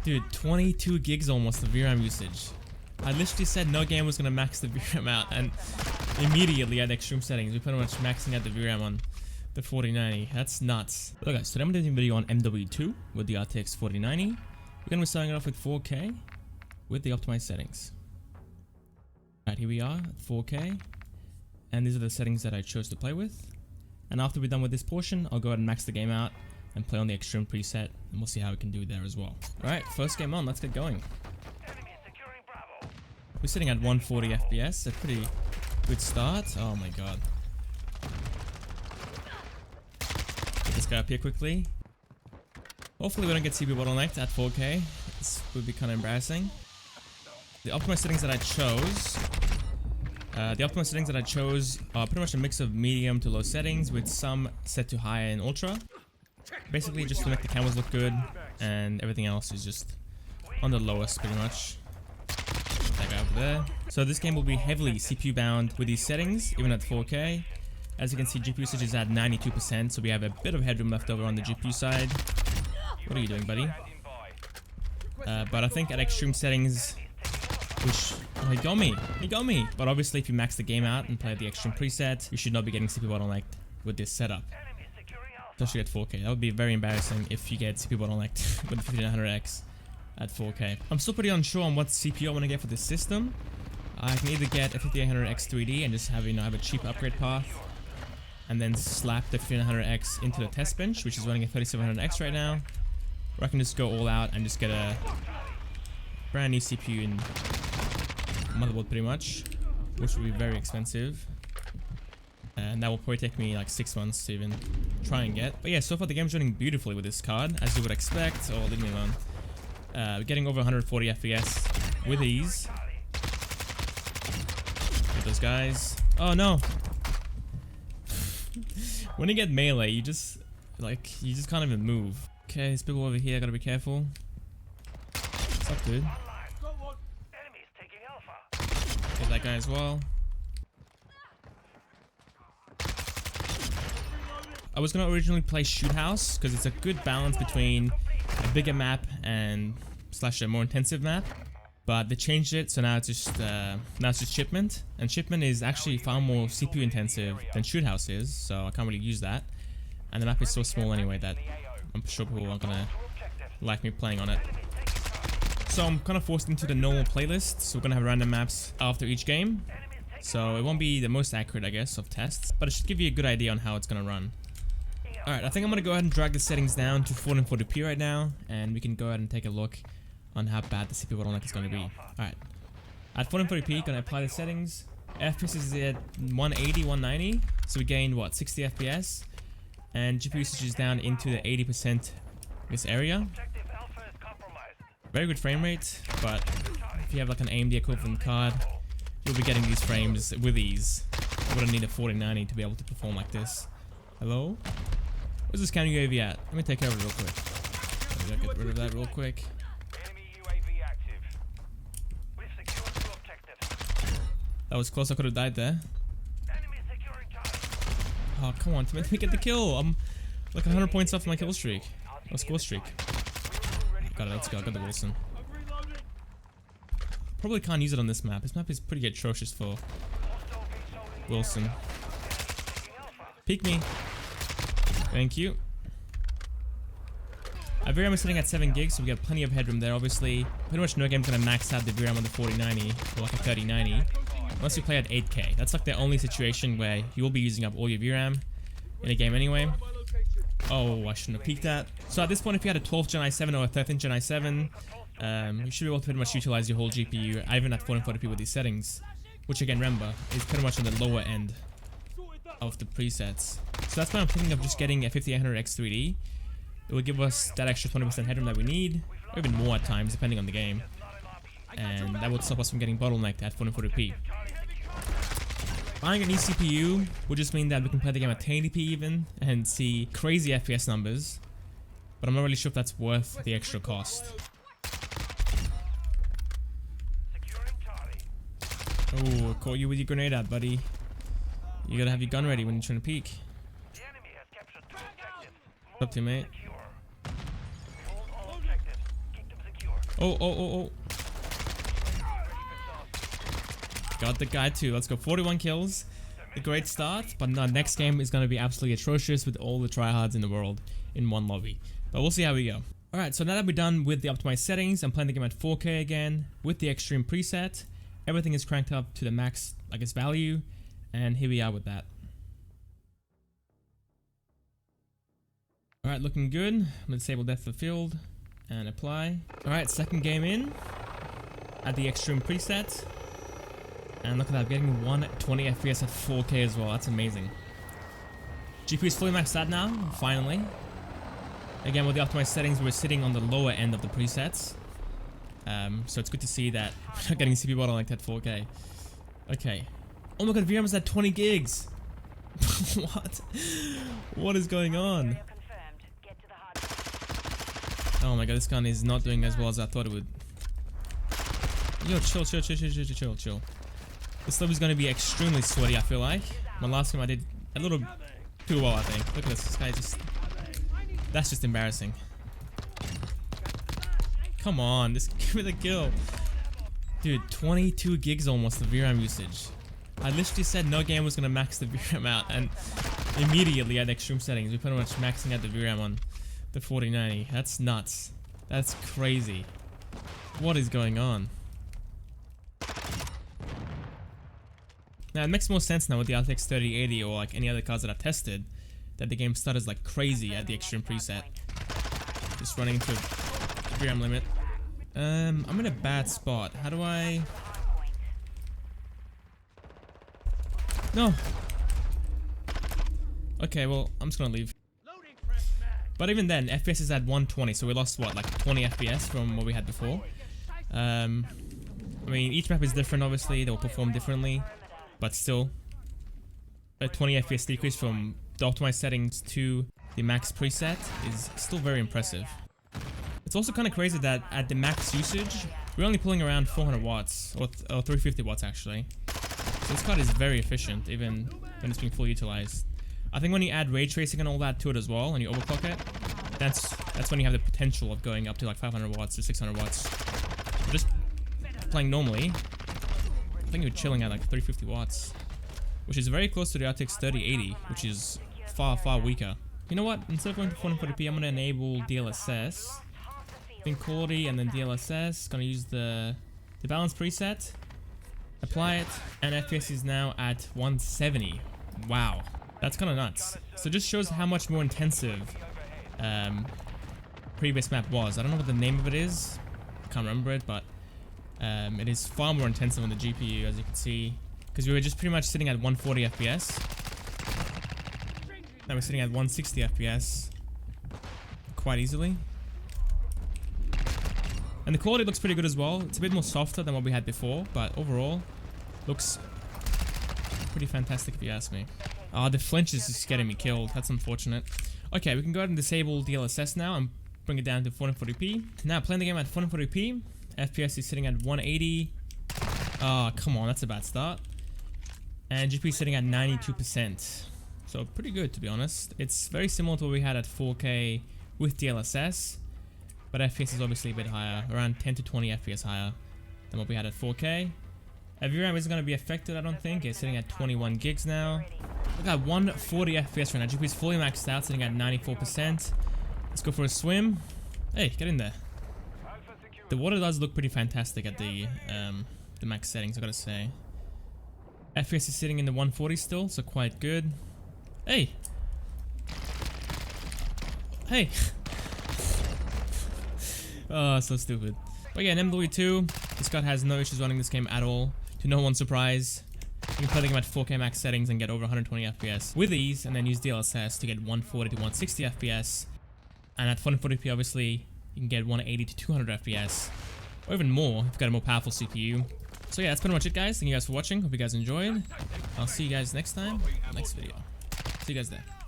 Dude, 22 gigs almost of VRAM usage. I literally said no game was gonna max the VRAM out, and immediately at extreme settings, we're pretty much maxing out the VRAM on the 4090. That's nuts. Look guys, today I'm doing a video on MW2 with the RTX 4090. We're gonna be starting it off with 4K with the optimized settings. Alright, here we are at 4K, and these are the settings that I chose to play with. And after we're done with this portion, I'll go ahead and max the game out and play on the extreme preset, and we'll see how we can do there as well. Alright, first game on, let's get going. We're sitting at 140 FPS, a pretty good start. Oh my god. Get this guy up here quickly. Hopefully we don't get CPU bottlenecked at 4K. This would be kind of embarrassing. The optimized settings that I chose, are pretty much a mix of medium to low settings with some set to high and ultra. Basically just to make the cameras look good, and everything else is just on the lowest pretty much. That guy over there. So this game will be heavily CPU bound with these settings, even at 4K. As you can see, GPU usage is at 92%, so we have a bit of headroom left over on the GPU side. What are you doing, buddy? But I think at extreme settings, which, oh, he got me. But obviously if you max the game out and play the extreme preset, you should not be getting CPU bottlenecked with this setup. Especially at 4K. That would be very embarrassing if you get CPU bottlenecked with the 5900X at 4K. I'm still pretty unsure on what CPU I want to get for this system. I can either get a 5800X 3D and just have, have a cheap upgrade path, and then slap the 5900X into the test bench, which is running a 3700X right now. Or I can just go all out and just get a brand new CPU and motherboard pretty much, which will be very expensive. And that will probably take me like 6 months to even try and get. But yeah, so far the game's running beautifully with this card, as you would expect. Oh, leave me alone. We're getting over 140 FPS with ease. Get those guys. Oh no! When you get melee, you just can't even move. Okay, there's people over here, gotta be careful. What's up, dude? Get that guy as well. I was gonna originally play Shoot House because it's a good balance between a bigger map and / a more intensive map, but they changed it, so now it's just Shipment, and Shipment is actually far more CPU intensive than Shoot House is, so I can't really use that. And the map is so small anyway that I'm sure people aren't gonna like me playing on it. So I'm kind of forced into the normal playlist, so we're gonna have random maps after each game. So it won't be the most accurate, I guess, of tests, but it should give you a good idea on how it's gonna run. Alright, I think I'm gonna go ahead and drag the settings down to 1440p right now, and we can go ahead and take a look on how bad the CPU bottleneck is gonna be. Alright, at 1440p, gonna apply the settings. FPS is at 180, 190, so we gain what, 60 FPS, and GPU usage is down into the 80% this area. Very good frame rate, but if you have like an AMD equivalent card, you'll be getting these frames with ease. You wouldn't need a 4090 to be able to perform like this. Hello? Where's this counter UAV at? Let me take care of it real quick. Get rid of that real quick. That was close, I could have died there. Oh, come on, let me get the kill. I'm like 100 points off my kill streak. Or score streak. Got it, let's go, I got the Wilson. Probably can't use it on this map. This map is pretty atrocious for Wilson. Peek me. Thank you. Our VRAM is sitting at 7 gigs, so we got plenty of headroom there. Obviously, pretty much no game's gonna max out the VRAM on the 4090 or like a 3090 unless you play at 8K. That's like the only situation where you will be using up all your VRAM in a game anyway. Oh, I shouldn't have peeked that. So at this point, if you had a 12th Gen i7 or a 13th Gen i7, you should be able to pretty much utilize your whole GPU, even at 1440p with these settings, which again, remember, is pretty much on the lower end of the presets. So that's why I'm thinking of just getting a 5800X 3D. It will give us that extra 20% headroom that we need, or even more at times, depending on the game. And that would stop us from getting bottlenecked at 1440p. Buying a new CPU would just mean that we can play the game at 1080p even, and see crazy FPS numbers, but I'm not really sure if that's worth the extra cost. Oh, caught you with your grenade out, buddy. You gotta have your gun ready when you're trying to peek. What's up, teammate? Oh. Got the guy too. Let's go. 41 kills. A great start, but the next game is going to be absolutely atrocious with all the tryhards in the world in one lobby. But we'll see how we go. Alright, so now that we're done with the optimized settings, I'm playing the game at 4K again with the extreme preset. Everything is cranked up to the max, I guess, value, and here we are with that. Alright, looking good. I'm going to disable depth of field and apply. Alright, second game in at the extreme preset. And look at that, getting 120 FPS at 4K as well. That's amazing. GPU is fully maxed out now, finally. Again, with the optimized settings, we're sitting on the lower end of the presets. So it's good to see that we're not getting CPU bottlenecked at 4K. Okay. Oh my god, VRAM is at 20 gigs. What? What is going on? Oh my god, this gun is not doing as well as I thought it would. Yo, chill. This lobby is going to be extremely sweaty, I feel like. My last game I did a little too well, I think. Look at this. This guy just... That's just embarrassing. Come on, just give me the kill. Dude, 22 gigs almost the VRAM usage. I literally said no game was going to max the VRAM out, and immediately at extreme settings, we're pretty much maxing out the VRAM on the 4090. That's nuts. That's crazy. What is going on? Now it makes more sense now with the RTX 3080 or like any other cards that I've tested, that the game stutters like crazy at the extreme preset. Just running into the VRAM limit. I'm in a bad spot. How do I... No! Okay, well, I'm just gonna leave. But even then, FPS is at 120, so we lost what, like 20 FPS from what we had before. I mean, each map is different obviously, they'll perform differently. But still, a 20 FPS decrease from the optimized settings to the max preset is still very impressive. It's also kind of crazy that at the max usage, we're only pulling around 400 watts, or 350 watts actually. So this card is very efficient, even when it's being fully utilized. I think when you add ray tracing and all that to it as well, and you overclock it, that's when you have the potential of going up to like 500 watts to 600 watts. But just playing normally, I think we're chilling at like 350 watts, which is very close to the RTX 3080, which is far weaker. You know what? Instead of going to 440p, I'm going to enable DLSS. Think quality and then DLSS. Going to use the balance preset. Apply it, and FPS is now at 170. Wow, that's kind of nuts. So it just shows how much more intensive previous map was. I don't know what the name of it is. I can't remember it, but it is far more intensive on the GPU, as you can see, because we were just pretty much sitting at 140 FPS. Now we're sitting at 160 FPS quite easily. And the quality looks pretty good as well. It's a bit more softer than what we had before, but overall looks pretty fantastic if you ask me. The flinch is just getting me killed. That's unfortunate. Okay, we can go ahead and disable DLSS now and bring it down to 440p. Now playing the game at 440p. FPS is sitting at 180. Oh, come on, that's a bad start. And GPU is sitting at 92%. So pretty good, to be honest. It's very similar to what we had at 4K with DLSS. But FPS is obviously a bit higher, around 10 to 20 FPS higher than what we had at 4K. VRAM isn't going to be affected, I don't think. It's sitting at 21 gigs now. Look at 140 FPS right now. GPU is fully maxed out, sitting at 94%. Let's go for a swim. Hey, get in there. The water does look pretty fantastic at the max settings, I gotta say. FPS is sitting in the 140 still, so quite good. Hey! Hey! Oh, so stupid. But yeah, in MW2, this card has no issues running this game at all. To no one's surprise. You can play the game at 4K max settings and get over 120 FPS with ease, and then use DLSS to get 140 to 160 FPS. And at 440p, obviously, you can get 180 to 200 FPS, or even more if you've got a more powerful CPU. So yeah, that's pretty much it, guys. Thank you guys for watching. Hope you guys enjoyed. I'll see you guys next time, next video. See you guys there.